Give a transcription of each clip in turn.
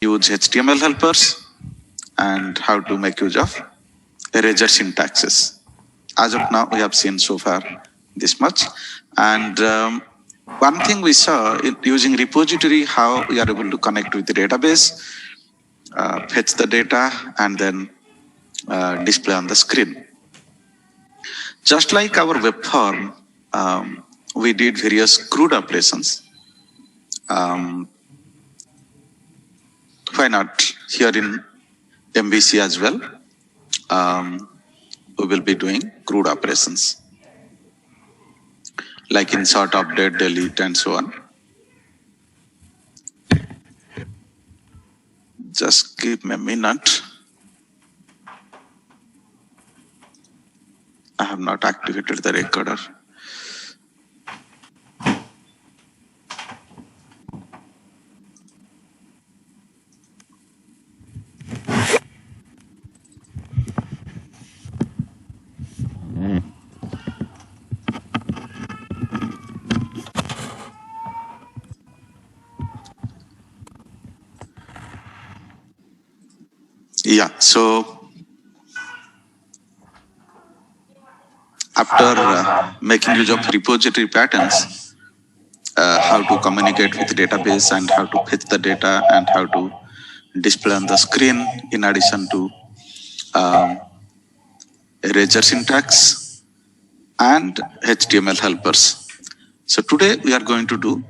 use HTML helpers, and how to make use of eraser syntaxes. As of now, we have seen so far this much. And one thing we saw in using repository, how we are able to connect with the database, fetch the data, and then display on the screen. Just like our web form, we did various CRUD operations. Why not here in MVC as well? We will be doing CRUD operations like insert, update, delete, and so on. Just give me a minute. I have not activated the recorder. Yeah, so after making use of repository patterns, how to communicate with the database and how to fetch the data and how to display on the screen in addition to eraser syntax and HTML helpers. So today we are going to do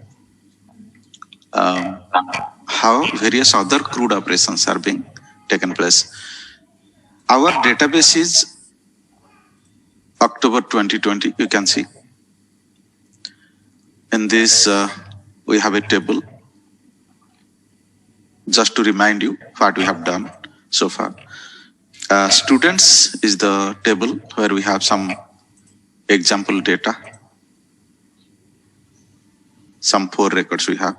how various other CRUD operations are being taken place. Our database is October 2020, you can see. In this, we have a table. Just to remind you what we have done so far. Students is the table where we have some example data. Some 4 records we have.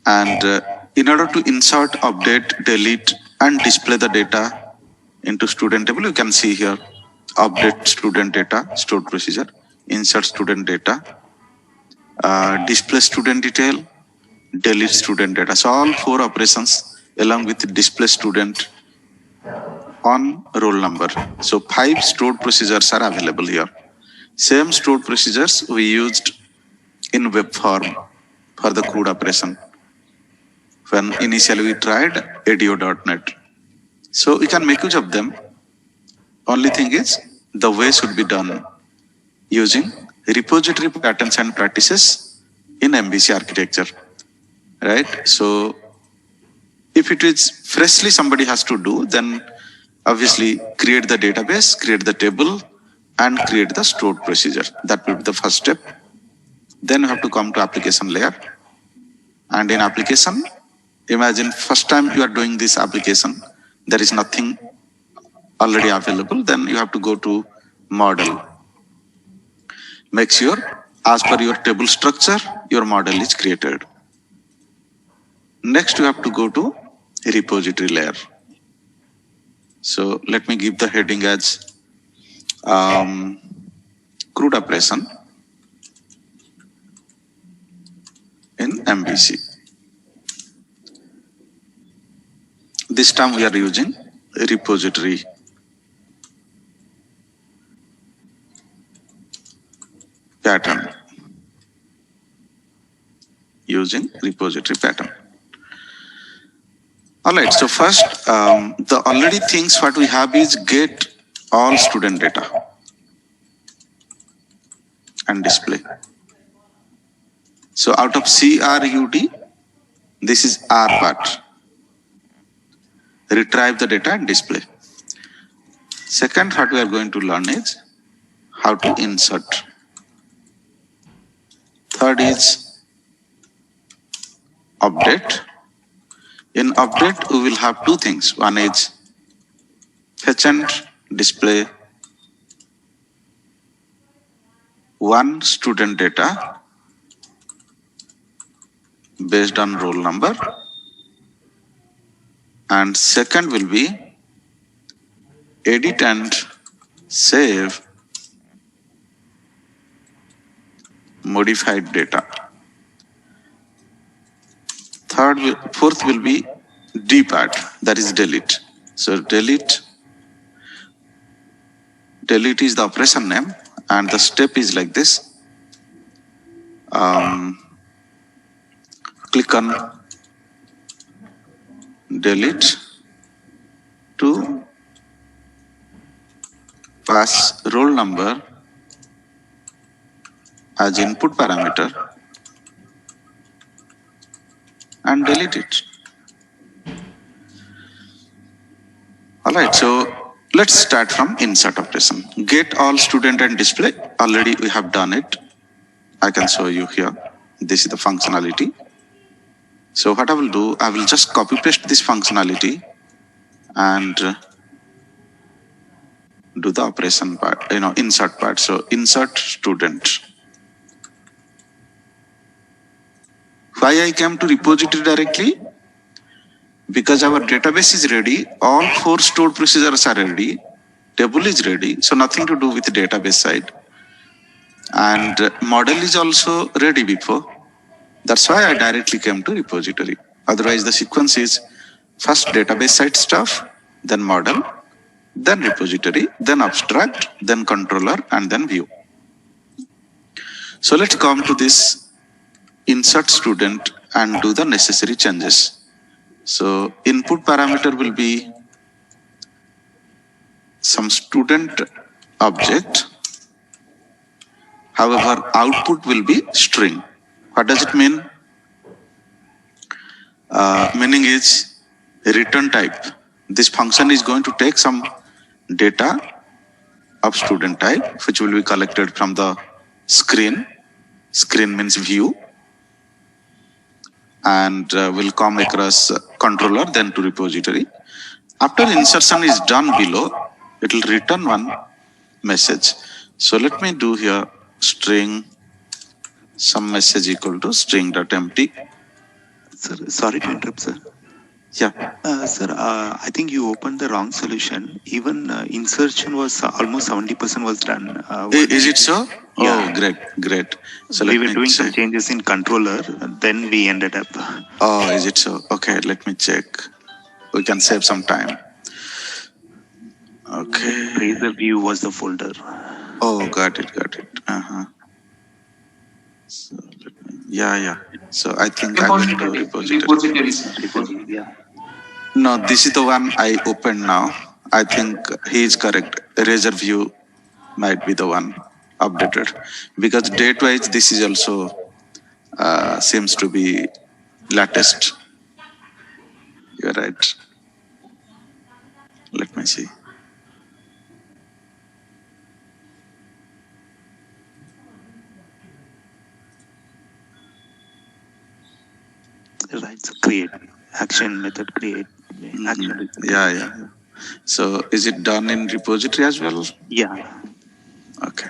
And in order to insert, update, delete, and display the data into student table, you can see here, update student data, stored procedure, insert student data, display student detail, delete student data. So all 4 operations along with display student on roll number. So 5 stored procedures are available here. Same stored procedures we used in web form for the CRUD operation when initially we tried ADO.NET. So we can make use of them. Only thing is the way should be done using repository patterns and practices in MVC architecture, right? So if it is freshly somebody has to do, then obviously create the database, create the table, and create the stored procedure. That will be the first step. Then you have to come to application layer. And in application, imagine first time you are doing this application, there is nothing already available, then you have to go to model. Make sure as per your table structure, your model is created. Next, you have to go to repository layer. So let me give the heading as CRUD operation in MVC. This time we are using repository pattern. Using repository pattern. All right, so first, the already things what we have is get all student data and display. So out of CRUD, this is R part. Retrieve the data and display. Second, what we are going to learn is how to insert. Third is update. In update, we will have 2 things. One is fetch and display one student data based on roll number. And second will be edit and save modified data. Fourth will be dpad, that is delete. So delete is the operation name, and the step is like this. Click on delete to pass roll number as input parameter and delete it. Alright, so let's start from insert operation. Get all student and display. Already we have done it. I can show you here. This is the functionality. So what I will do, I will just copy paste this functionality and do the operation part, insert part. So insert student. Why I came to repository directly? Because our database is ready, all 4 stored procedures are ready, table is ready, so nothing to do with the database side. And model is also ready before. That's why I directly came to repository. Otherwise the sequence is first database side stuff, then model, then repository, then abstract, then controller, and then view. So let's come to this insert student and do the necessary changes. So input parameter will be some student object. However, output will be string. What does it mean? Meaning is return type. This function is going to take some data of student type, which will be collected from the screen. Screen means view. And will come across controller, then to repository. After insertion is done below, it will return one message. So let me do here string some message equal to string.empty. Sir, sorry to interrupt, sir. Yeah. Sir, I think you opened the wrong solution. Even insertion was almost 70% was done. Is it so? Yeah. Oh, great. So we were doing some changes in controller, then we ended up. Oh, is it so? Okay, let me check. We can save some time. Okay. Razor view was the folder. Oh, got it. So yeah. So I think I went to repository. Yeah. No, this is the one I opened now. I think he is correct. Razor view might be the one updated, because date wise this is also seems to be latest. You're right. Let me see. Right, so create action method create action. Yeah. So is it done in repository as well? Yeah. Okay.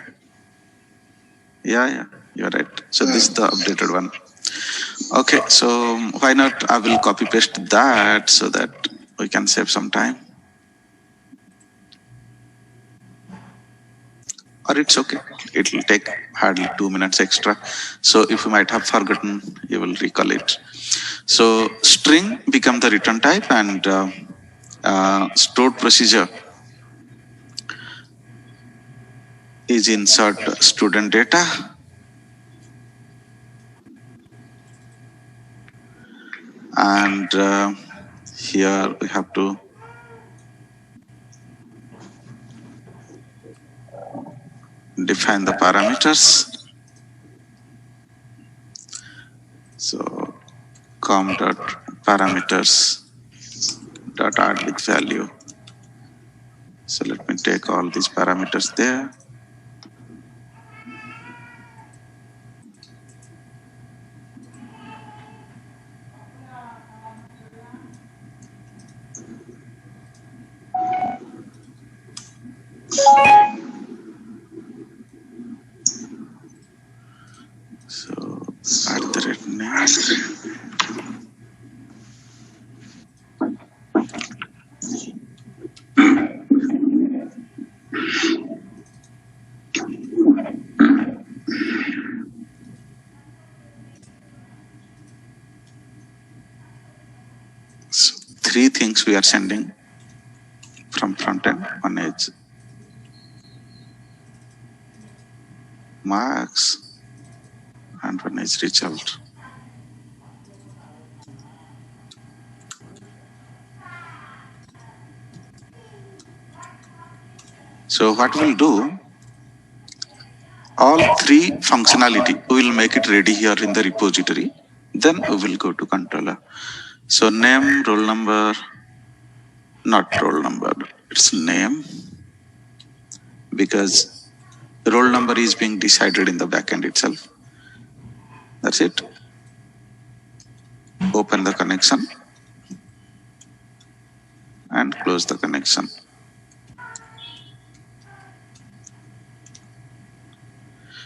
Yeah, you're right. So this is the updated one. Okay, so why not I will copy paste that so that we can save some time. Or it's okay. It will take hardly 2 minutes extra. So if you might have forgotten, you will recall it. So string become the return type, and stored procedure is insert student data. And here we have to define the parameters. So com.parameters dot add with value. So let me take all these parameters there. So @name. three things we are sending from front end. One is marks and one is result. So what we'll do, all three functionality, we will make it ready here in the repository. Then we will go to controller. So name, roll number, not roll number, it's name, because the roll number is being decided in the backend itself. That's it. Open the connection and close the connection.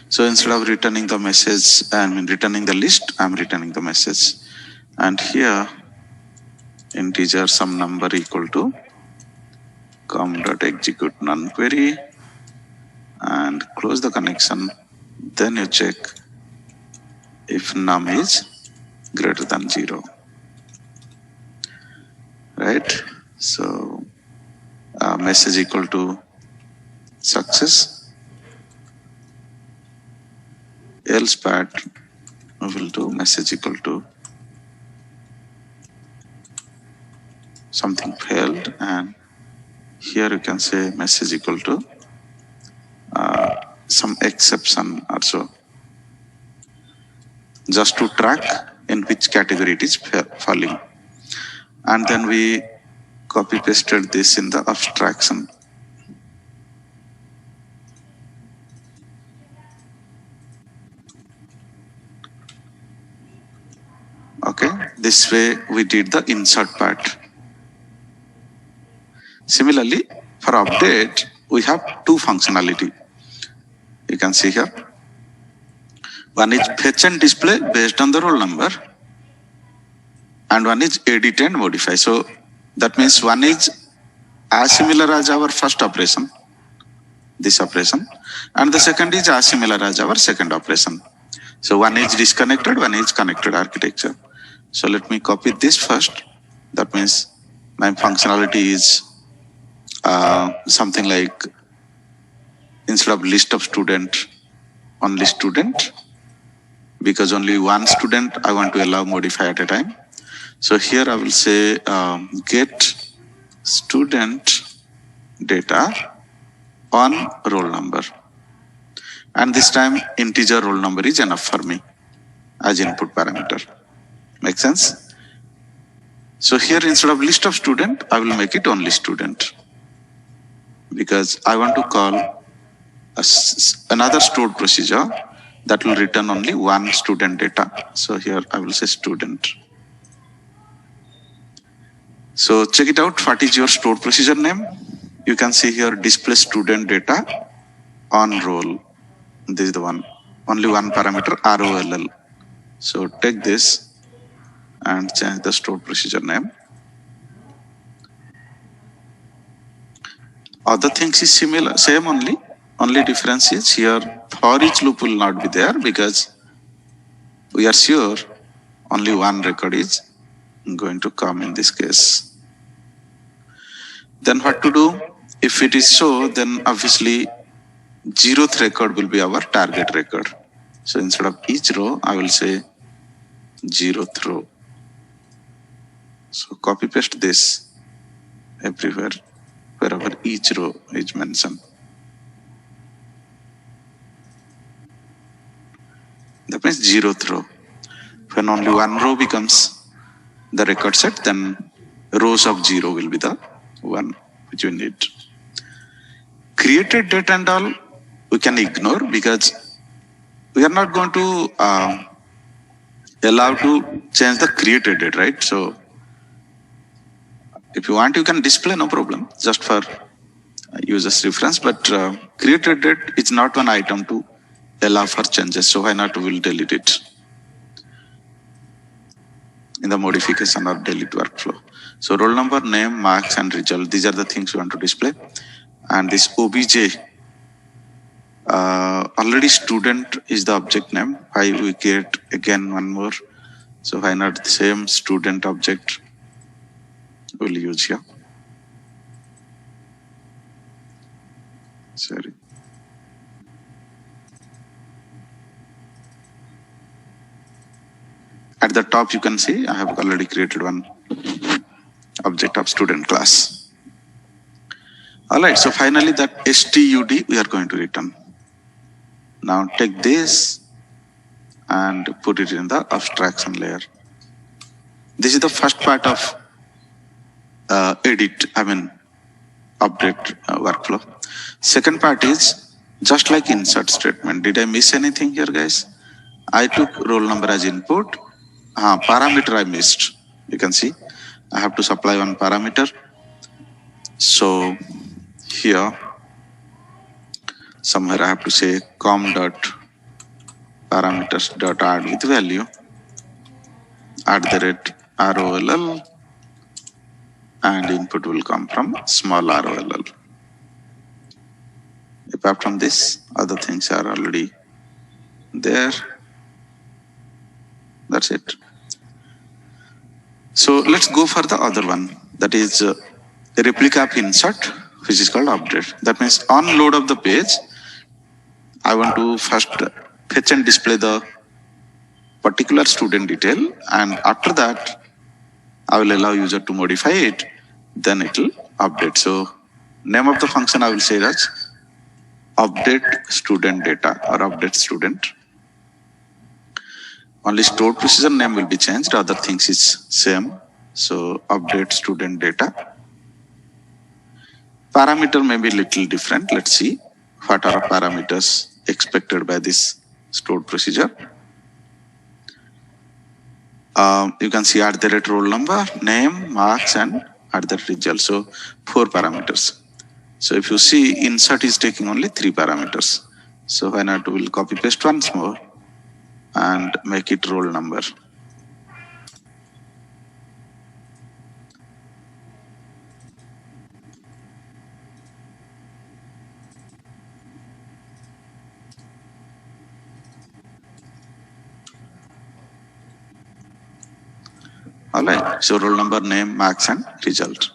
So instead of returning the message, returning the list, I'm returning the message. And here, integer some number equal to com.execute none query and close the connection. Then you check if num is greater than 0. Right? So message equal to success. Else part we will do message equal to something failed, and here you can say message equal to some exception also, just to track in which category it is falling. And then we copy pasted this in the abstraction. Okay, this way we did the insert part. Similarly, for update, we have two functionality. You can see here. One is fetch and display based on the roll number, and one is edit and modify. So that means one is as similar as our first operation, this operation, and the second is as similar as our second operation. So one is disconnected, one is connected architecture. So let me copy this first. That means my functionality is something like, instead of list of student, only student, because only one student I want to allow modify at a time. So here I will say get student data on roll number. And this time integer roll number is enough for me as input parameter. Make sense? So here instead of list of student, I will make it only student, because I want to call another stored procedure that will return only one student data. So here I will say student. So check it out. What is your stored procedure name? You can see here display student data on roll. This is the one. Only one parameter, ROLL. So take this and change the stored procedure name. Other things is similar, same only. Only difference is here for each loop will not be there, because we are sure only one record is going to come in this case. Then what to do? If it is so, then obviously 0th record will be our target record. So instead of each row, I will say 0th row. So copy paste this everywhere, wherever each row is mentioned. That means 0th row. When only one row becomes the record set, then rows of 0 will be the one which we need. Created date and all we can ignore, because we are not going to allow to change the created date, right? So if you want, you can display, no problem, just for user's reference, but created date is not one item to allow for changes. So why not we'll delete it in the modification or delete workflow. So roll number, name, marks, and result, these are the things we want to display. And this obj, already student is the object name. Why we get again one more? So why not the same student object we'll use here. Sorry. At the top, you can see I have already created one object of student class. All right, so finally that STUD we are going to return. Now take this and put it in the abstraction layer. This is the first part of update workflow. Second part is just like insert statement. Did I miss anything here, guys? I took roll number as input. Parameter I missed. You can see I have to supply one parameter. So here somewhere I have to say com.parameters.add with value @ROLL, and input will come from small ROLL. Apart from this, other things are already there. That's it. So let's go for the other one, that is a replica of insert, which is called update. That means on load of the page, I want to first fetch and display the particular student detail, and after that I will allow user to modify it, then it will update. So name of the function I will say as update student data or update student. Only stored procedure name will be changed, other things is same. So update student data. Parameter may be little different. Let's see what are parameters expected by this stored procedure. You can see @roll number, name, marks, and @result. So 4 parameters. So if you see, insert is taking only 3 parameters. So why not we'll copy paste once more and make it roll number. All right, so roll number, name, marks, and result.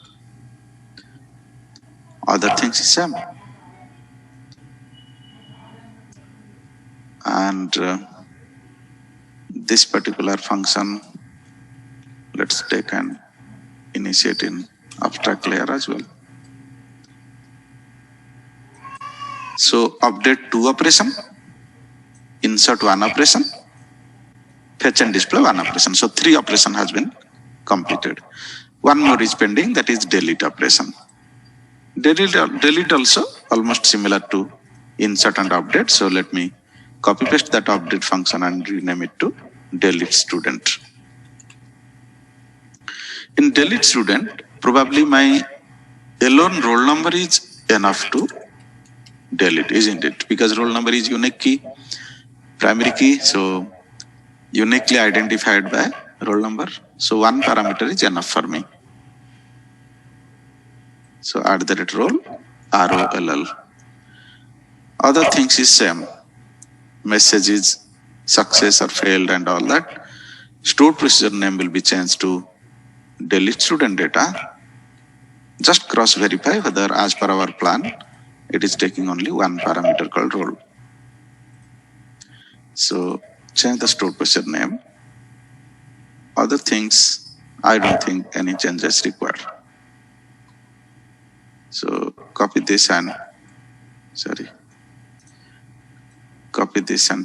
Other things is same. And this particular function, let's take and initiate in abstract layer as well. So update 2 operation, insert 1 operation, fetch and display 1 operation. So 3 operation has been completed. One more is pending, that is delete operation. Delete also almost similar to insert and update. So let me copy paste that update function and rename it to delete student. In delete student, probably my alone roll number is enough to delete, isn't it? Because roll number is unique key, primary key, so uniquely identified by roll number. So 1 parameter is enough for me. So @roll, ROLL. Other things is same. Message is success or failed and all that. Stored procedure name will be changed to delete student data. Just cross verify whether as per our plan, it is taking only 1 parameter called roll. So change the stored procedure name. Other things, I don't think any changes required. So copy this and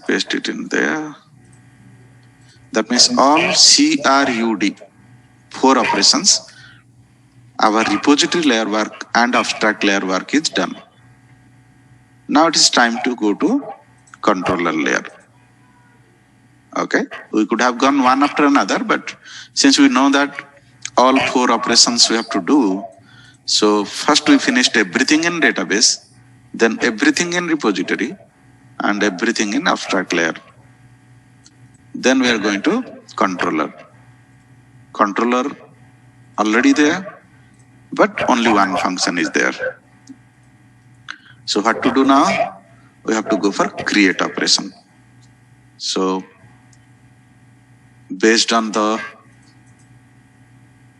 paste it in there. That means all CRUD 4 operations, our repository layer work and abstract layer work is done. Now it is time to go to controller layer. Okay, we could have gone one after another, but since we know that all 4 operations we have to do, so first we finished everything in database, then everything in repository, and everything in abstract layer. Then we are going to controller. Controller already there, but only one function is there. So what to do now? We have to go for create operation. So based on the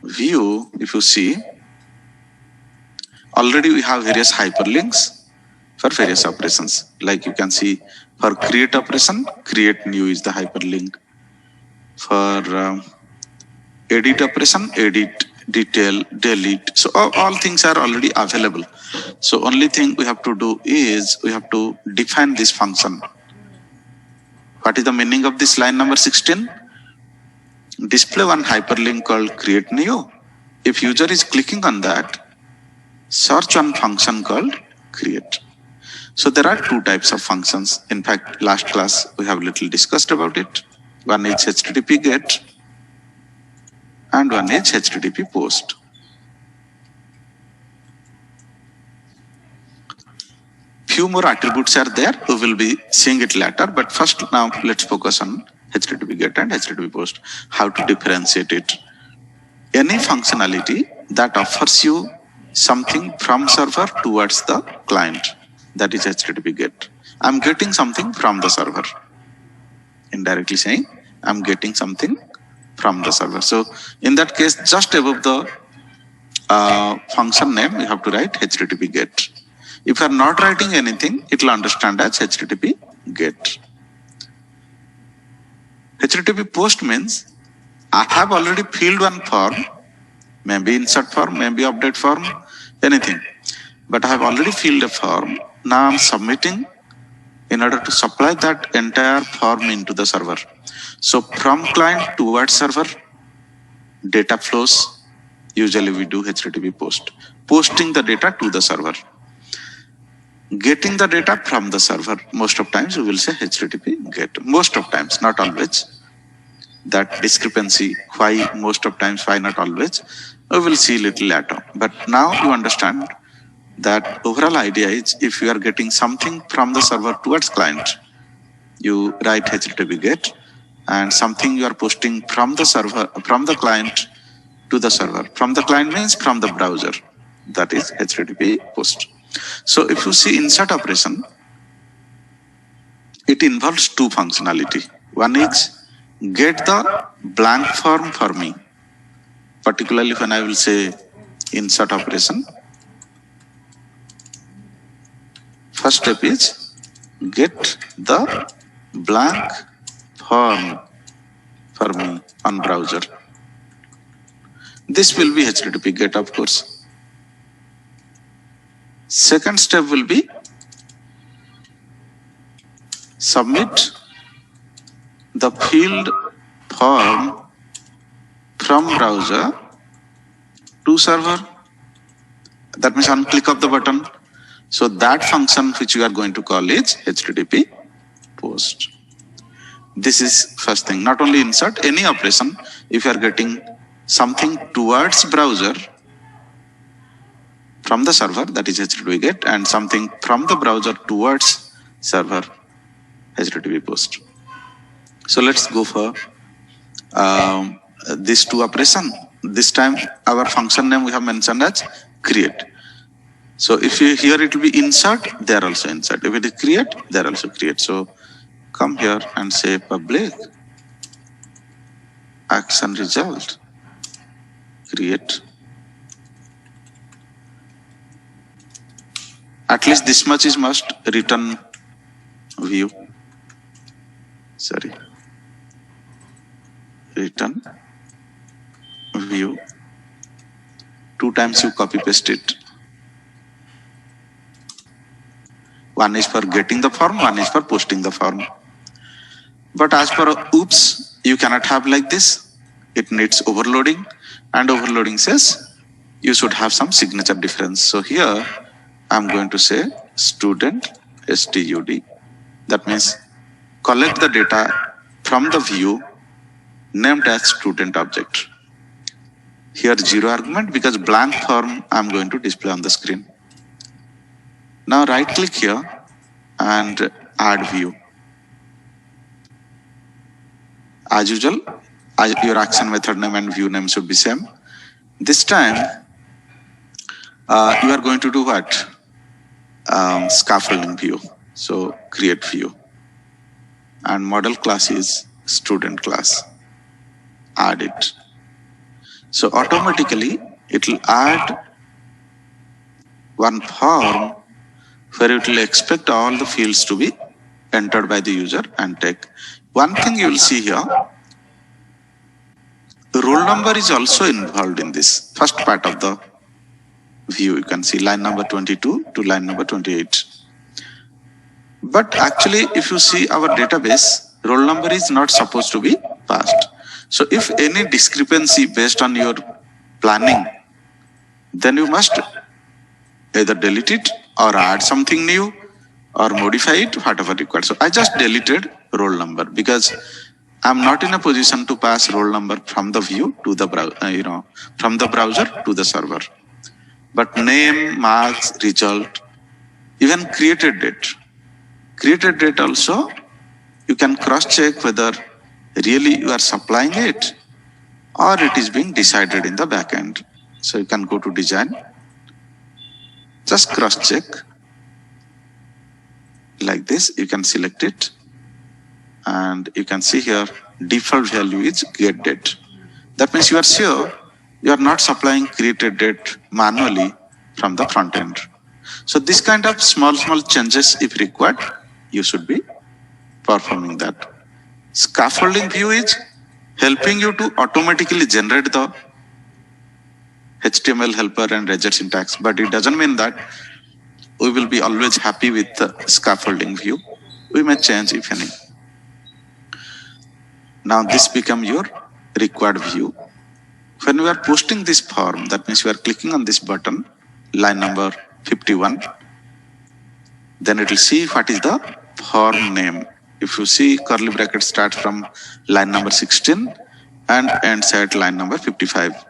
view, if you see, already we have various hyperlinks for various operations. Like you can see, for create operation, create new is the hyperlink. For edit operation, edit, detail, delete. So all things are already available. So only thing we have to do is we have to define this function. What is the meaning of this line number 16? Display one hyperlink called create new. If user is clicking on that, search one function called create. So there are two types of functions. In fact, last class we have little discussed about it. One is HTTP GET and one is HTTP POST. Few more attributes are there. We will be seeing it later. But first, now let's focus on HTTP GET and HTTP POST. How to differentiate it? Any functionality that offers you something from server towards the client, that is HTTP GET. I'm getting something from the server. Indirectly saying, I'm getting something from the server. So in that case, just above the function name, you have to write HTTP GET. If you are not writing anything, it will understand as HTTP GET. HTTP POST means I have already filled one form, maybe insert form, maybe update form, anything. But I have already filled a form. Now I'm submitting in order to supply that entire form into the server. So from client towards server, data flows. Usually we do HTTP POST. Posting the data to the server. Getting the data from the server. Most of times we will say HTTP GET. Most of times, not always. That discrepancy, why most of times, why not always, we will see little later. But now you understand that overall idea is if you are getting something from the server towards client, you write HTTP GET, and something you are posting from the server, from the client to the server. From the client means from the browser. That is HTTP POST. So if you see insert operation, it involves two functionality. One is get the blank form for me. Particularly when I will say insert operation, first step is get the blank form for me on browser. This will be HTTP GET, of course. Second step will be submit the filled form from browser to server. That means on click of the button. So that function which you are going to call is HTTP POST. This is first thing. Not only insert, any operation, if you are getting something towards browser from the server, that is HTTP GET, and something from the browser towards server, HTTP POST. So let's go for these two operation. This time our function name we have mentioned as create. So if you here it will be insert, there also insert. If it is create, there also create. So come here and say public action result create. At least this much is must return view. Sorry. Return view. 2 times you copy paste it. One is for getting the form, one is for posting the form. But as per OOPS, you cannot have like this. It needs overloading, and overloading says you should have some signature difference. So here I'm going to say student STUD. That means collect the data from the view named as student object. Here 0 argument because blank form I'm going to display on the screen. Now right click here and add view. As usual, your action method name and view name should be same. This time you are going to do what? Scaffolding view. So create view. And model class is student class. Add it. So automatically it will add one form where it will expect all the fields to be entered by the user and take. One thing you will see here, the roll number is also involved in this first part of the view. You can see line number 22 to line number 28. But actually, if you see our database, roll number is not supposed to be passed. So if any discrepancy based on your planning, then you must either delete it or add something new or modify it, whatever required. So I just deleted roll number because I'm not in a position to pass roll number from the view to the from the browser to the server. But name, marks, result, even created date. Created date also, you can cross-check whether really you are supplying it or it is being decided in the backend. So you can go to design, just cross-check like this. You can select it and you can see here default value is get date. That means you are sure you are not supplying created date manually from the front end. So this kind of small changes, if required, you should be performing that. Scaffolding view is helping you to automatically generate the HTML helper and Razor syntax, but it doesn't mean that we will be always happy with the scaffolding view. We may change if any. Now this become your required view. When we are posting this form, that means you are clicking on this button, line number 51, then it will see what is the form name. If you see, curly bracket starts from line number 16 and ends at line number 55.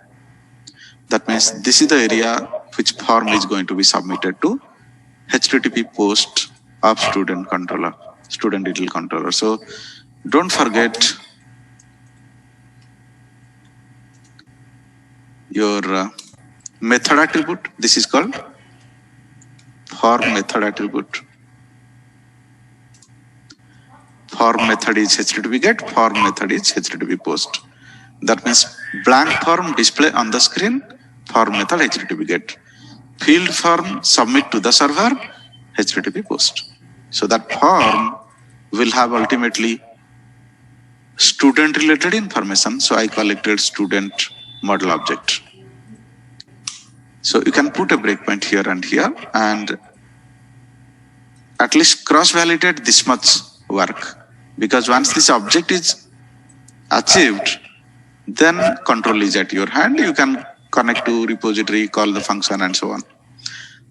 That means this is the area which form is going to be submitted to HTTP post of student detail controller. So don't forget your method attribute. This is called form method attribute. Form method is HTTP get, form method is HTTP post. That means blank form display on the screen, form method HTTP get. Field form submit to the server, HTTP post. So that form will have ultimately student related information. So I collected student model object. So you can put a breakpoint here and at least cross-validate this much work. Because once this object is achieved, then control is at your hand. You can connect to repository, call the function and so on.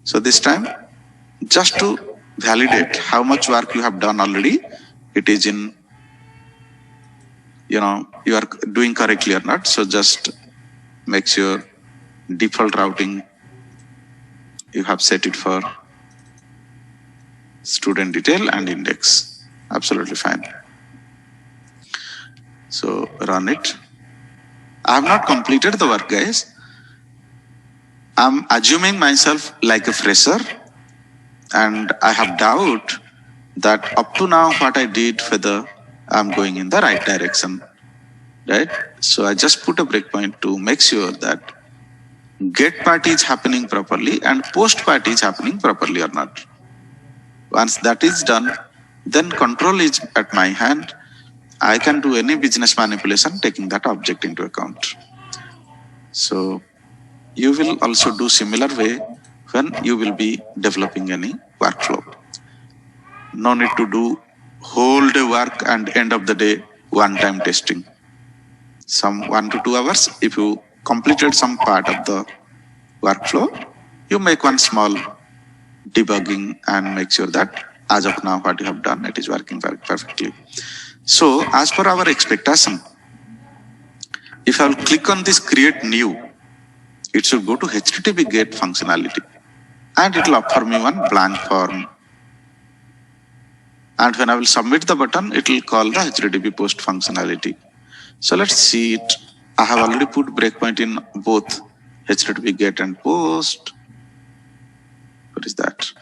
So this time, just to validate how much work you have done already, it is in, you are doing correctly or not. So just make sure default routing, you have set it for student detail and index. Absolutely fine. So run it. I have not completed the work, guys. I'm assuming myself like a fresher and I have doubt that up to now what I did, whether I'm going in the right direction, right? So I just put a breakpoint to make sure that get part is happening properly and post part is happening properly or not. Once that is done, then control is at my hand. I can do any business manipulation taking that object into account. So you will also do similar way when you will be developing any workflow. No need to do whole day work and end of the day one-time testing. Some 1 to 2 hours, if you completed some part of the workflow, you make one small debugging and make sure that as of now what you have done, it is working perfectly. So as per our expectation, if I will click on this create new, it should go to HTTP GET functionality and it will offer me one blank form. And when I will submit the button, it will call the HTTP post functionality. So let's see it. I have already put breakpoint in both HTTP GET and post. What is that?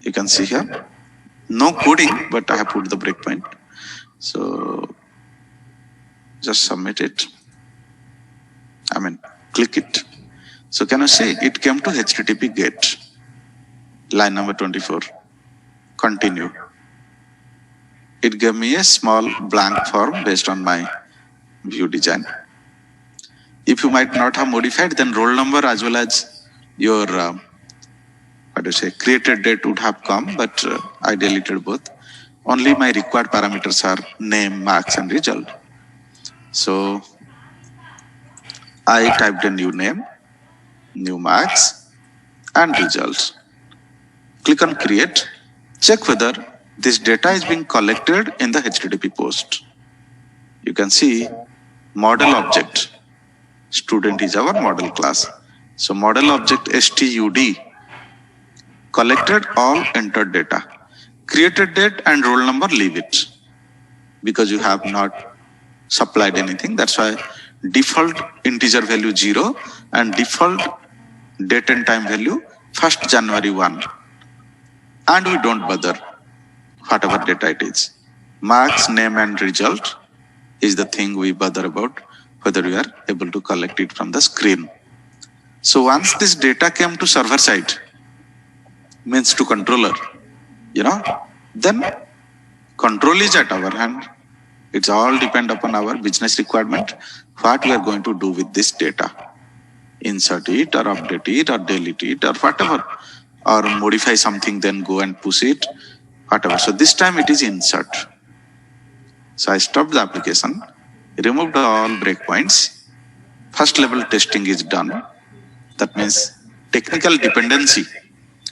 You can see here, no coding, but I have put the breakpoint. So just submit it. click it. So can you see it came to HTTP GET, line number 24. Continue. It gave me a small blank form based on my view design. If you might not have modified, then roll number as well as your created date would have come, but I deleted both. Only my required parameters are name, marks, and result. So I typed a new name, new marks, and result. Click on create. Check whether this data is being collected in the HTTP post. You can see model object. Student is our model class. So model object STUD collected all entered data. Created date and roll number, leave it because you have not supplied anything. That's why default integer value 0 and default date and time value 1st January 1. And we don't bother whatever data it is. Marks, name, and result is the thing we bother about, whether we are able to collect it from the screen. So once this data came to server side, means to controller, then control is at our hand. It's all depend upon our business requirement, what we are going to do with this data. Insert it or update it or delete it or whatever, or modify something, then go and push it, whatever. So this time it is insert. So I stopped the application, removed all breakpoints. First level testing is done. That means technical dependency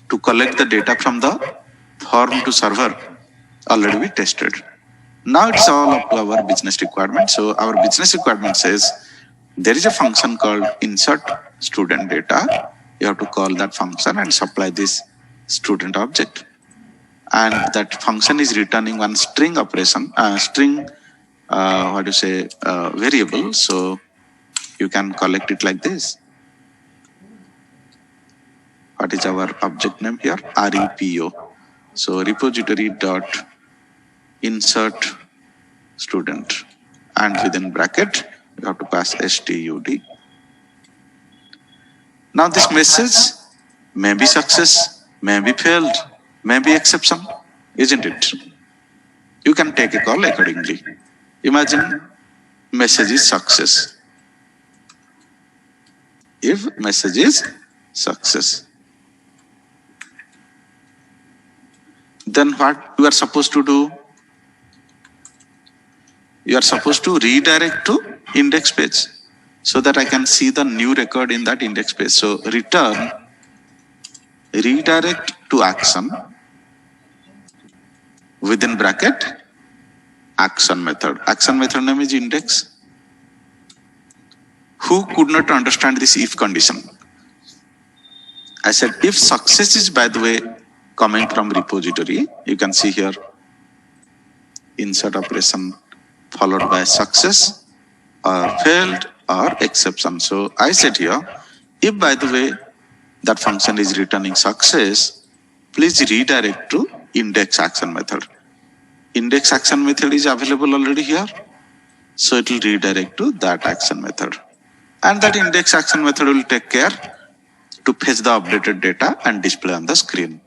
to collect the data from the form to server already we tested. Now it's all up to our business requirement. So our business requirement says there is a function called insert student data. You have to call that function and supply this student object. And that function is returning one string operation, variable. So you can collect it like this. What is our object name here? REPO. So repository dot insert student, and within bracket you have to pass STUD. Now this message may be success, may be failed, may be exception, isn't it? You can take a call accordingly. Imagine message is success. If message is success, then what you are supposed to do? You are supposed to redirect to index page so that I can see the new record in that index page. So return redirect to action within bracket action method. Action method name is index. Who could not understand this if condition? I said if success is, by the way, coming from repository, you can see here insert operation followed by success or failed or exception. So I said here, if by the way that function is returning success, please redirect to index action method. Index action method is available already here. So it will redirect to that action method. And that index action method will take care to fetch the updated data and display on the screen.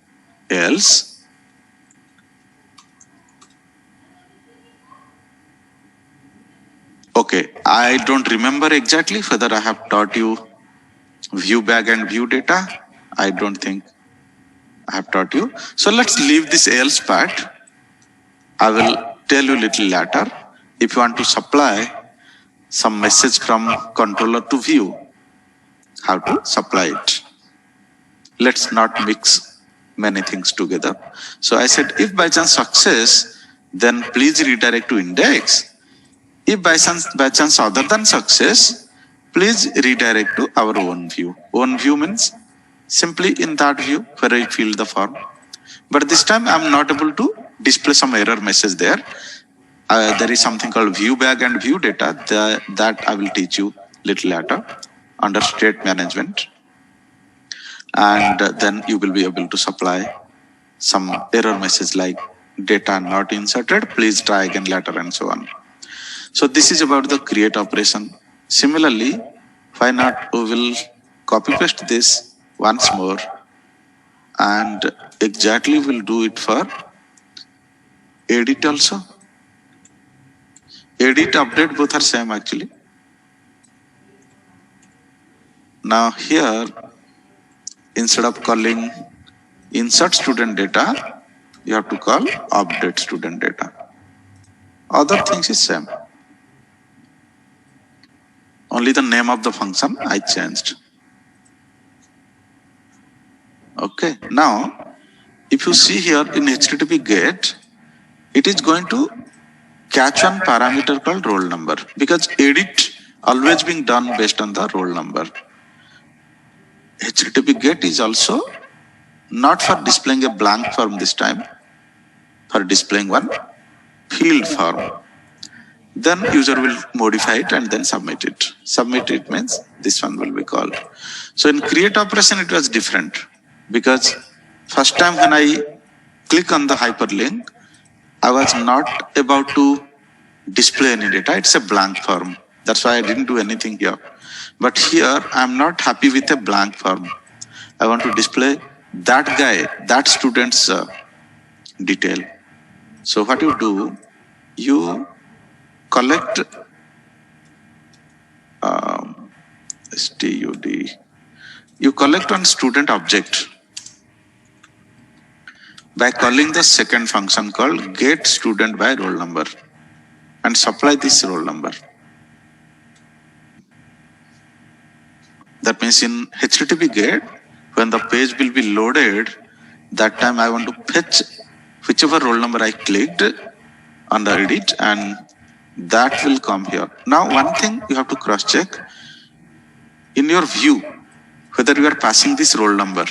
Else, okay, I don't remember exactly whether I have taught you view bag and view data. I don't think I have taught you. So let's leave this else part. I will tell you little later. If you want to supply some message from controller to view, how to supply it. Let's not mix many things together. So I said, if by chance success, then please redirect to index. If by chance other than success, please redirect to our own view. Own view means simply in that view where I fill the form. But this time I'm not able to display some error message there. There is something called view bag and view data that I will teach you little later under state management. And then you will be able to supply some error message like data not inserted, please try again later, and so on. So this is about the create operation. Similarly, Why not? We will copy paste this once more, and exactly we'll do it for edit also. Edit, update, both are same actually. Now here, instead of calling insert student data, you have to call update student data. Other things is same. Only the name of the function I changed. Okay, now if you see here in HTTP GET, it is going to catch one parameter called roll number, because edit always being done based on the roll number. HTTP GET is also not for displaying a blank form this time, for displaying one field form. Then user will modify it and then submit it. Submit it means this one will be called. So in create operation it was different, because first time when I click on the hyperlink, I was not about to display any data. It's a blank form. That's why I didn't do anything here. But here I'm not happy with a blank form. I want to display that guy, that student's detail. So what you do, you collect STUD. You collect one student object by calling the second function called get student by roll number and supply this roll number. That means in HTTP GET, when the page will be loaded, that time I want to fetch whichever roll number I clicked on the edit, and that will come here. Now one thing you have to cross check in your view whether you are passing this roll number.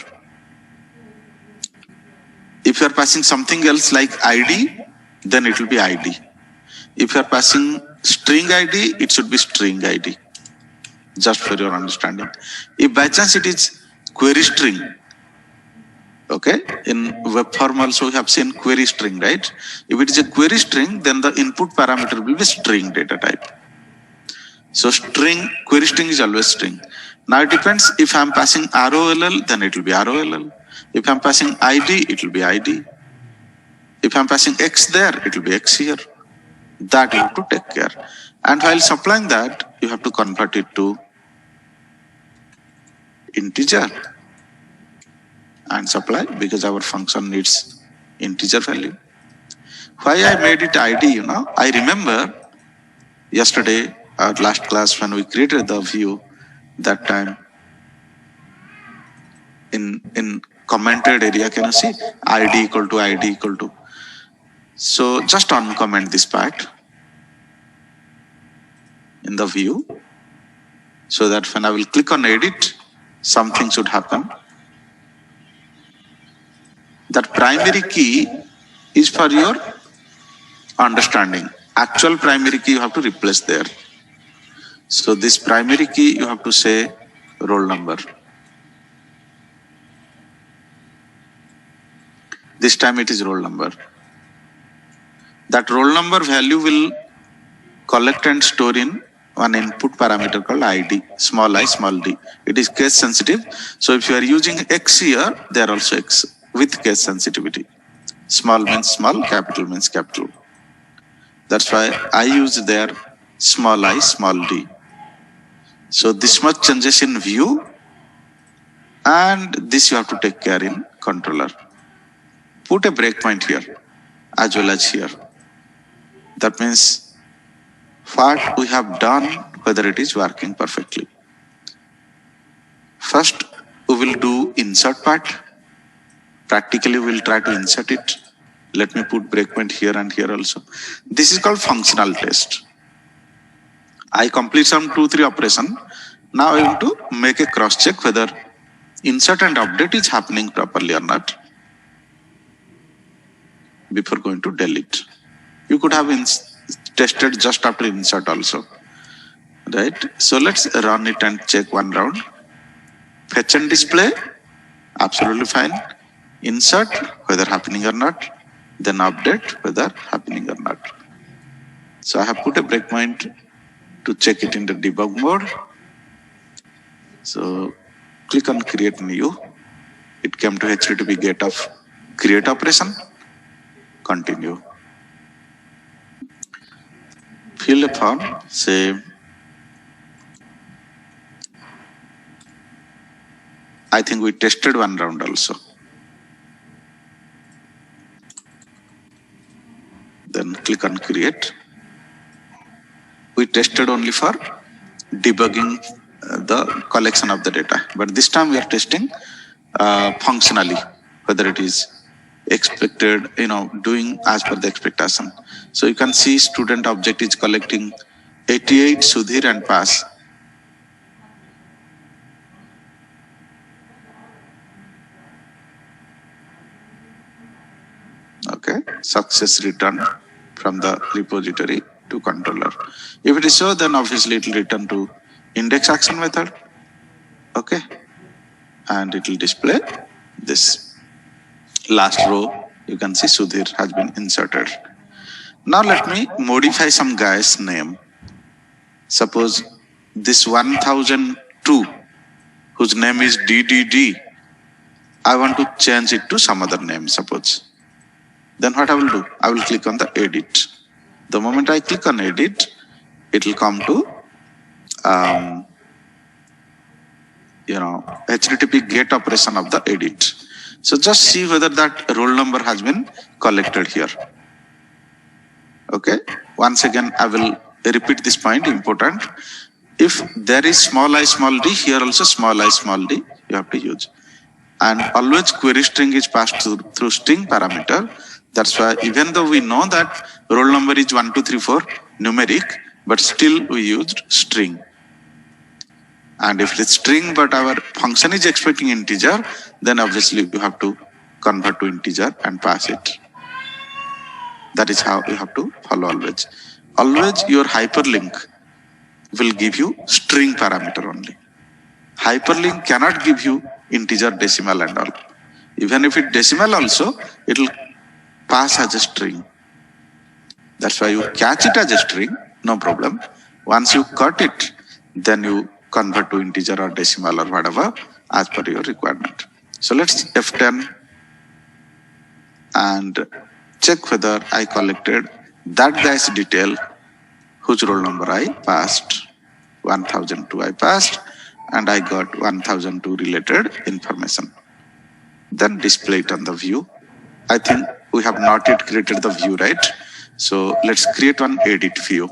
If you are passing something else like ID, then it will be ID. If you are passing string ID, it should be string ID. Just for your understanding. If by chance it is query string, okay, in web form also we have seen query string, right? If it is a query string, then the input parameter will be string data type. So string, query string is always string. Now it depends, if I am passing ROLL, then it will be ROLL. If I am passing ID, it will be ID. If I am passing X there, it will be X here. That you have to take care. And while supplying that, you have to convert it to integer and supply, because our function needs integer value. Why I made it ID, I remember yesterday, our last class, when we created the view, that time in commented area, can you see ID equal to ID equal to? So just uncomment this part in the view, so that when I will click on edit, something should happen. That primary key is for your understanding. Actual primary key you have to replace there. So this primary key you have to say roll number. This time it is roll number. That roll number value will collect and store in one input parameter called ID, small I, small d. It is case sensitive. So if you are using X here, they are also X with case sensitivity. Small means small, capital means capital. That's why I use there small I, small d. So this much changes in view, and this you have to take care in controller. Put a breakpoint here as well as here. That means what we have done, whether it is working perfectly. First, we will do insert part. Practically, we will try to insert it. Let me put breakpoint here and here also. This is called functional test. I complete some 2-3 operation. Now I want to make a cross check whether insert and update is happening properly or not before going to delete. You could have tested just after insert also, right? So let's run it and check one round. Fetch and display, absolutely fine. Insert, whether happening or not. Then update, whether happening or not. So I have put a breakpoint to check it in the debug mode. So click on create new. It came to HTTP GET of create operation. Continue. Fill a form, say I think we tested one round also. Then click on create. We tested only for debugging the collection of the data, but this time we are testing functionally whether it is expected, doing as per the expectation. So you can see student object is collecting 88 Sudhir and pass. Okay, success return from the repository to controller. If it is so, then obviously it will return to index action method. Okay, and it will display this last row. You can see Sudhir has been inserted. Now let me modify some guy's name. Suppose this 1002, whose name is DDD, I want to change it to some other name, suppose. Then what I will do? I will click on the edit. The moment I click on edit, it will come to HTTP GET operation of the edit. So just see whether that roll number has been collected here. Okay, once again I will repeat this point, important. If there is small I small d, here also small I small d you have to use. And always query string is passed through string parameter. That's why even though we know that roll number is 1234 numeric, but still we used string. And if it's string but our function is expecting integer, then obviously you have to convert to integer and pass it. That is how you have to follow always. Always your hyperlink will give you string parameter only. Hyperlink cannot give you integer, decimal and all. Even if it decimal also, it will pass as a string. That's why you catch it as a string, no problem. Once you cut it, then you convert to integer or decimal or whatever as per your requirement. So let's F10 and check whether I collected that guy's detail, whose roll number I passed. 1002 I passed and I got 1002 related information. Then display it on the view. I think we have not yet created the view, right? So let's create one edit view.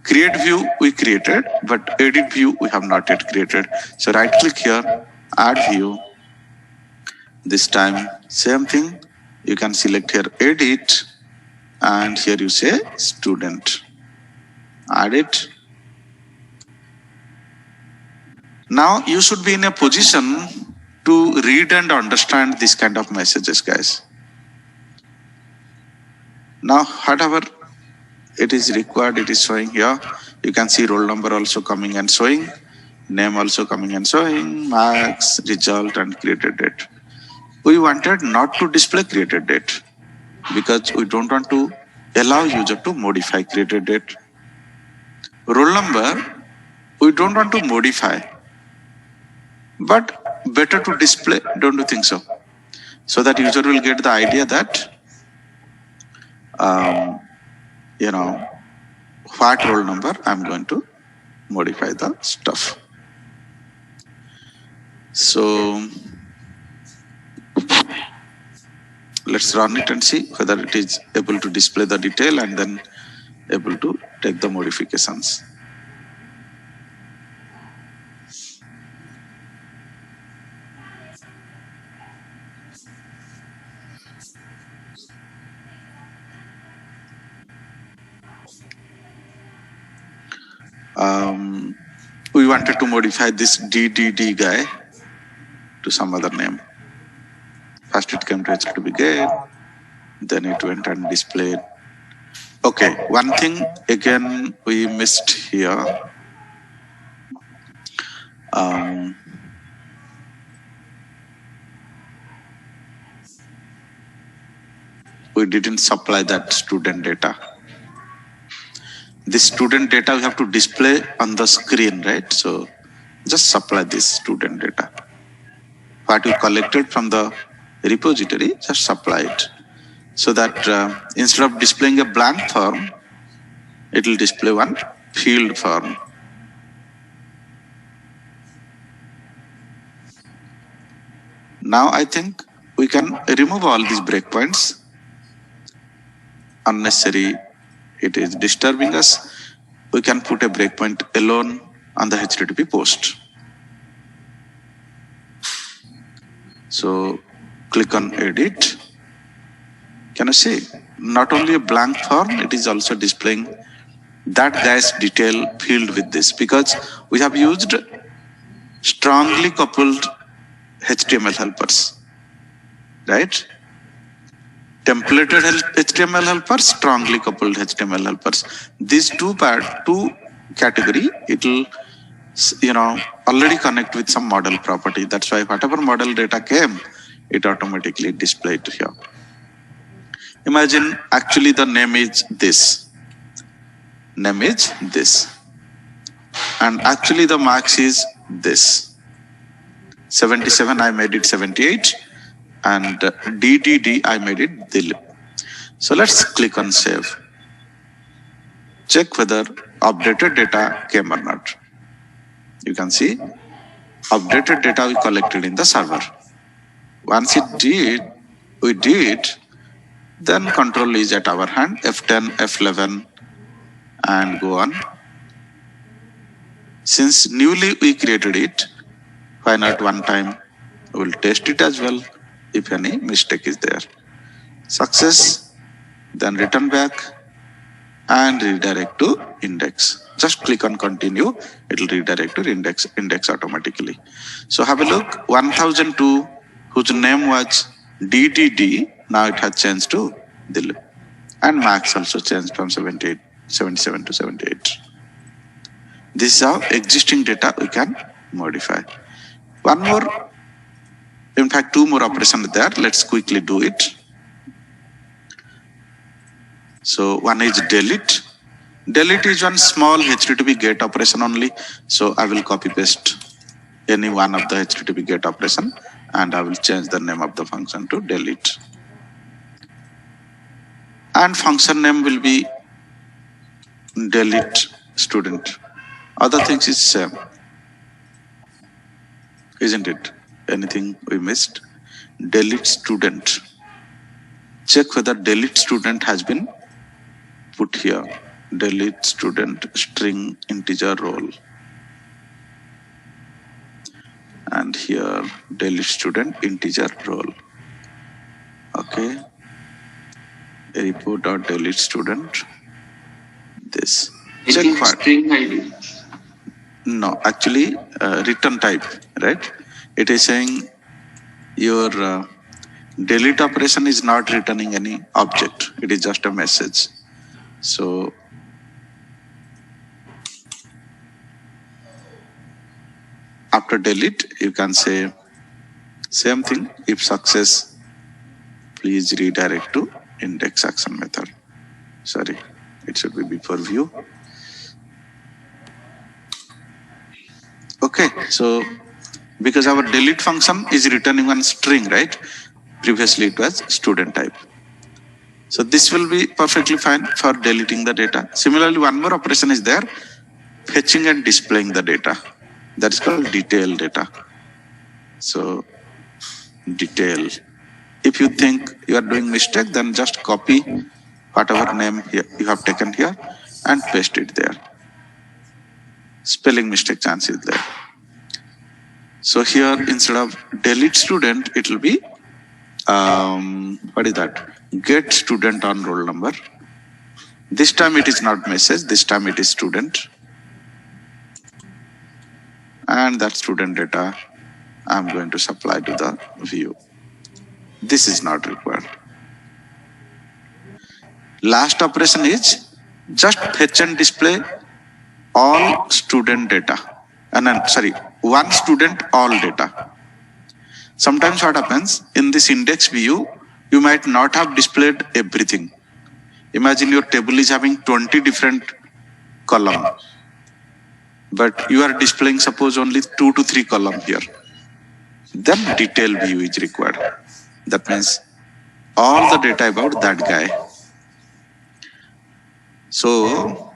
Create view we created, but edit view we have not yet created. So right click here, add view. This time same thing. You can select here edit and here you say student. Add it. Now you should be in a position to read and understand this kind of messages, guys. Now whatever it is required, it is showing here. You can see roll number also coming and showing, name also coming and showing, marks, result and created date. We wanted not to display created date because we don't want to allow user to modify created date. Roll number, we don't want to modify, but better to display, don't you think so? So that user will get the idea that, what roll number I'm going to modify the stuff. So let's run it and see whether it is able to display the detail and then able to take the modifications. We wanted to modify this DDD guy to some other name. First it came to HTTP GET, then it went and displayed. Okay, one thing again we missed here. We didn't supply that student data. This student data we have to display on the screen, right? So just supply this student data. What you collected from the repository, just supply it. So that instead of displaying a blank form, it will display one field form. Now I think we can remove all these breakpoints. Unnecessary, it is disturbing us. We can put a breakpoint alone on the HTTP post. So click on edit. Can you see? Not only a blank form, it is also displaying that guy's detail field with this, because we have used strongly coupled HTML helpers, right? Templated HTML helpers, strongly coupled HTML helpers. These two category, it will, already connect with some model property. That's why whatever model data came, it automatically displayed here. Imagine actually the name is this. Name is this. And actually the marks is this. 77, I made it 78. And DDD, I made it Dilip. So let's click on save. Check whether updated data came or not. You can see updated data we collected in the server. Once we did, then control is at our hand, F10, F11, and go on. Since newly we created it, why not one time? We'll test it as well if any mistake is there. Success, then return back and redirect to index. Just click on continue, it will redirect to index automatically. So have a look, 1002, whose name was DDD, now it has changed to Dilip. And max also changed from 77 to 78. This is how existing data we can modify. One more, in fact, two more operations there. Let's quickly do it. So one is delete. Delete is one small HTTP GET operation only. So I will copy paste any one of the HTTP GET operation and I will change the name of the function to delete. And function name will be delete student. Other things is same, isn't it? Anything we missed? Delete student. Check whether delete student has been put here. Delete student string integer role. And here delete student integer role. Okay. Repo.delete student. This. Check what? String ID. No, actually return type, right? It is saying your delete operation is not returning any object. It is just a message. So after delete, you can say same thing. If success, please redirect to index action method. Sorry, it should be before view. Okay, so because our delete function is returning one string, right? Previously it was student type. So this will be perfectly fine for deleting the data. Similarly, one more operation is there, fetching and displaying the data. That is called detail data. So detail. If you think you are doing mistake, then just copy whatever name here you have taken here and paste it there. Spelling mistake chance is there. So here instead of delete student, it will be what is that? Get student on roll number. This time it is not message, this time it is student. And that student data I'm going to supply to the view. This is not required. Last operation is just fetch and display all student data. And then, sorry, one student, all data. Sometimes what happens, in this index view, you might not have displayed everything. Imagine your table is having 20 different columns. but you are displaying suppose only 2 to 3 column here. Then detail view is required. That means all the data about that guy. So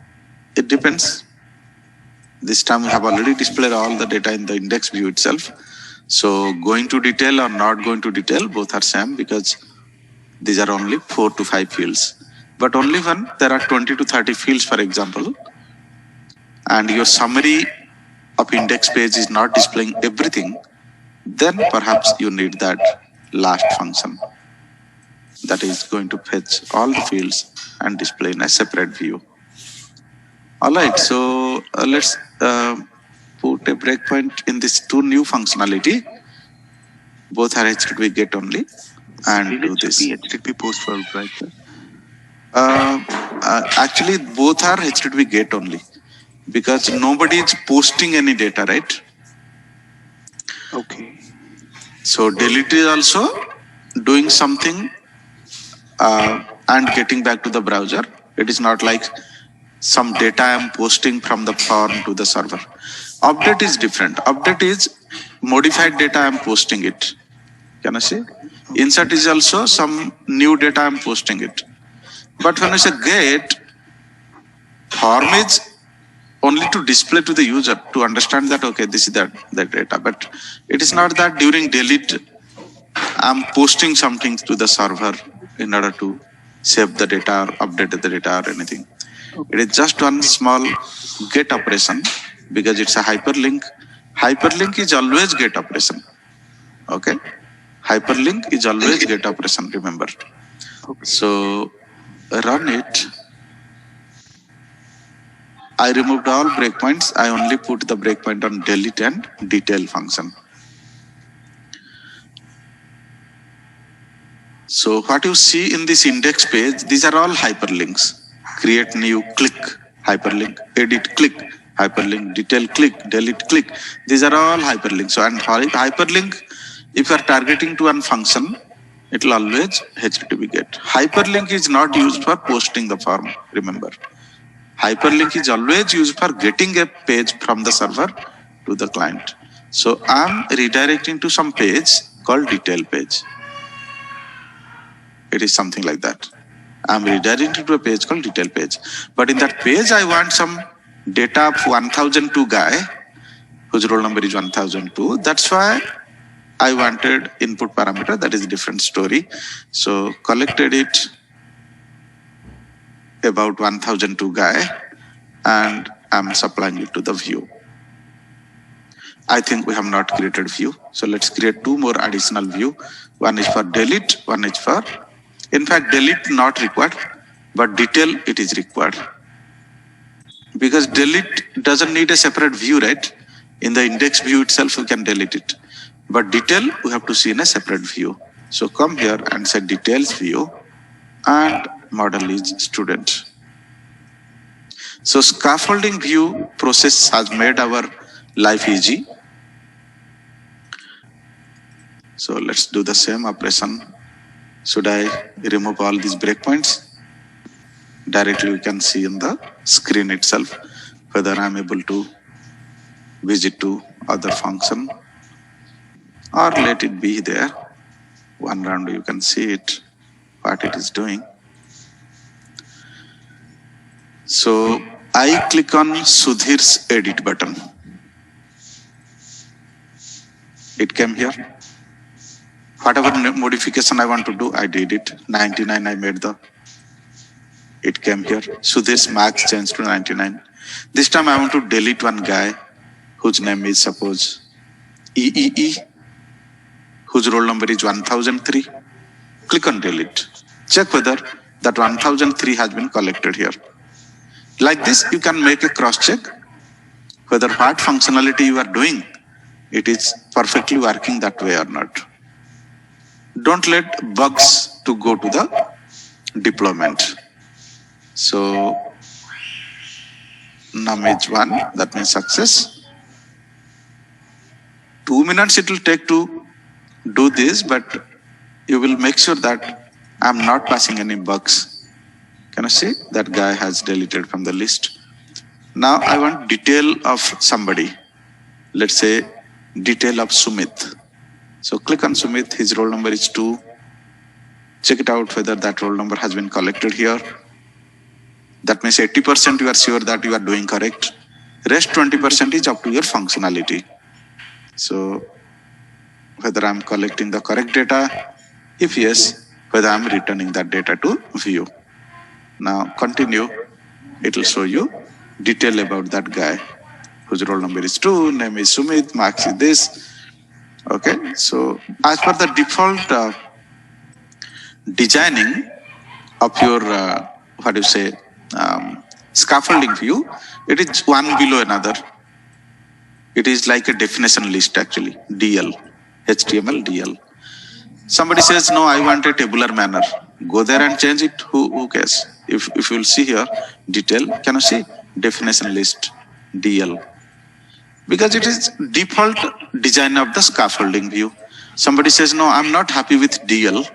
it depends. This time we have already displayed all the data in the index view itself. So going to detail or not going to detail, both are same because these are only 4 to 5 fields. But only when there are 20 to 30 fields, for example, and your summary of index page is not displaying everything, then perhaps you need that last function that is going to fetch all the fields and display in a separate view. All right, so let's put a breakpoint in this 2 new functionality. Both are HTTP GET only, and do this. HTTP post forward, right? Actually, both are HTTP GET only because nobody is posting any data, right? Okay. So delete is also doing something and getting back to the browser. It is not like some data I am posting from the form to the server. Update is different. Update is modified data I am posting it. Can I say? Insert is also some new data I am posting it. But when I say get, form is only to display to the user to understand that, okay, this is that data. But it is not that during delete, I'm posting something to the server in order to save the data or update the data or anything. It is just one small get operation because it's a hyperlink. Hyperlink is always get operation. Okay. Hyperlink is always get operation, remember. So run it. I removed all breakpoints. I only put the breakpoint on delete and detail function. So what you see in this index page, these are all hyperlinks. Create new, click, hyperlink, edit, click, hyperlink, detail, click, delete, click. These are all hyperlinks. So and hyperlink, if you are targeting to one function, it will always HTTP GET. Hyperlink is not used for posting the form, remember. Hyperlink is always used for getting a page from the server to the client. So I'm redirecting to some page called detail page. It is something like that. I'm redirecting to a page called detail page. But in that page, I want some data of 1002 guy whose roll number is 1002. That's why I wanted input parameter. That is a different story. So collected it about 1002 guy and I'm supplying it to the view. I think we have not created view. So let's create 2 more additional view. One is for delete, one is for, in fact, delete not required, but detail it is required. Because delete doesn't need a separate view, right? In the index view itself, you can delete it. But detail, we have to see in a separate view. So come here and say details view and model is student. So scaffolding view process has made our life easy. So let's do the same operation. Should I remove all these breakpoints? Directly we can see in the screen itself whether I'm able to visit to other function or let it be there. One round you can see it, what it is doing. So I click on Sudhir's edit button. It came here. Whatever modification I want to do, I did it. 99 I made it came here. Sudhir's max changed to 99. This time I want to delete one guy whose name is suppose EEE, whose roll number is 1003. Click on delete. Check whether that 1003 has been collected here. Like this, you can make a cross check whether what functionality you are doing, it is perfectly working that way or not. Don't let bugs to go to the deployment. So num is 1, that means success. 2 minutes it will take to do this, but you will make sure that I'm not passing any bugs. Can you see that guy has deleted from the list? Now I want detail of somebody. Let's say detail of Sumit. So click on Sumit, his roll number is 2. Check it out whether that roll number has been collected here. That means 80% you are sure that you are doing correct. Rest 20% is up to your functionality. So whether I'm collecting the correct data, if yes, whether I'm returning that data to view. Now continue, it will show you detail about that guy whose roll number is 2, name is Sumit, marks is this. Okay, so as per the default designing of your, scaffolding view, it is one below another. It is like a definition list actually, DL, HTML DL. Somebody says, no, I want a tabular manner. Go there and change it, who cares? If you will see here, detail, can you see? Definition list, DL. Because it is default design of the scaffolding view. Somebody says, no, I'm not happy with DL.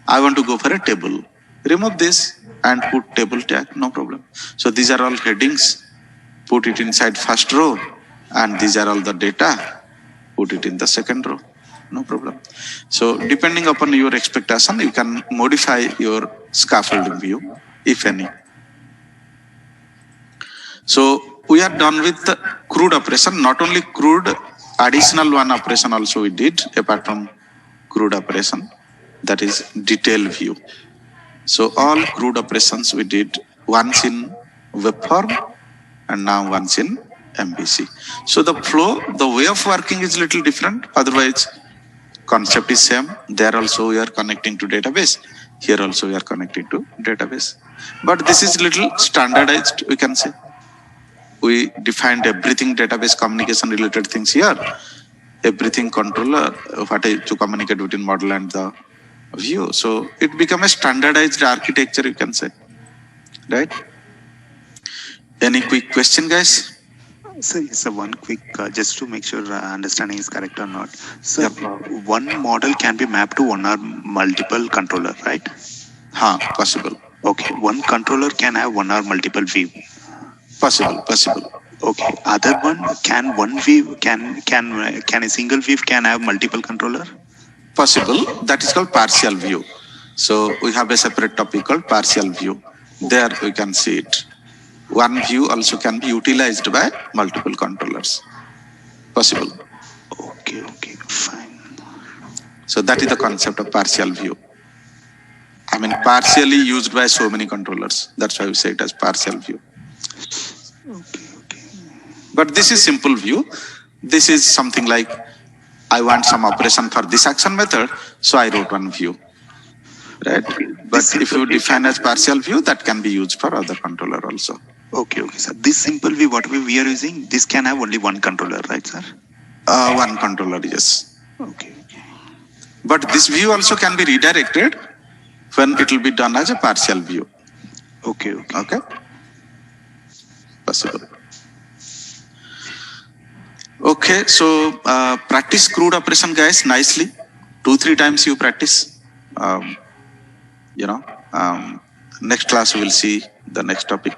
I want to go for a table. Remove this and put table tag, no problem. So these are all headings. Put it inside first row. And these are all the data. Put it in the second row, no problem. So depending upon your expectation, you can modify your scaffolding view, if any. So we are done with the CRUD operation. Not only CRUD, additional one operation also we did apart from CRUD operation, that is detail view. So all CRUD operations we did once in web form and now once in MVC. So the flow, the way of working is little different. Otherwise, concept is same. There also we are connecting to database. Here also we are connecting to database. But this is little standardized, we can say. We defined everything database communication related things here. Everything controller, what is to communicate between model and the view. So it become a standardized architecture, you can say. Right? Any quick question, guys? So one quick, just to make sure understanding is correct or not. So one model can be mapped to one or multiple controller, right? Possible. Okay, one controller can have one or multiple view. Possible. Okay, other one, can one view, can a single view can have multiple controller? Possible. That is called partial view. So we have a separate topic called partial view. There we can see it. One view also can be utilized by multiple controllers. Possible. Okay, fine. So that is the concept of partial view. I mean, partially used by so many controllers. That's why we say it as partial view. Okay. But this is simple view. This is something like, I want some operation for this action method, so I wrote one view. Right? But if you define as partial view, that can be used for other controller also. Okay. So this simple view, whatever we are using, this can have only one controller, right, sir? One controller, yes. Okay. But this view also can be redirected when it will be done as a partial view. Okay. Possible. Okay, so practice CRUD operation, guys, nicely. 2-3 times you practice. Next class we will see the next topic.